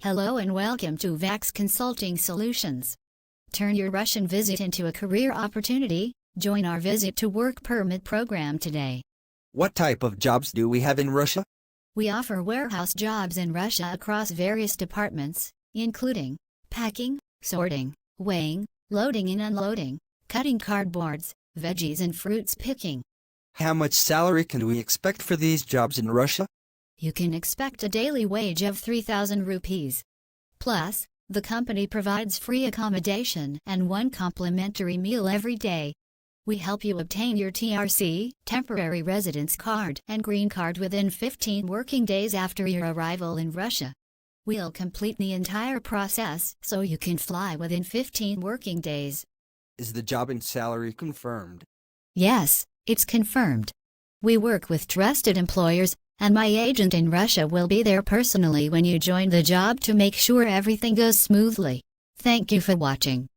Hello and welcome to VAX Consulting Solutions. Turn your Russian visit into a career opportunity. Join our Visit to Work Permit program today. What type of jobs do we have in Russia? We offer warehouse jobs in Russia across various departments, including packing, sorting, weighing, loading and unloading, cutting cardboards, veggies and fruits picking. How much salary can we expect for these jobs in Russia? You can expect a daily wage of 3,000 rupees. Plus, the company provides free accommodation and one complimentary meal every day. We help you obtain your TRC, temporary residence card, and green card within 15 working days after your arrival in Russia. We'll complete the entire process so you can fly within 15 working days. Is the job and salary confirmed? Yes, it's confirmed. We work with trusted employers, and my agent in Russia will be there personally when you join the job to make sure everything goes smoothly. Thank you for watching.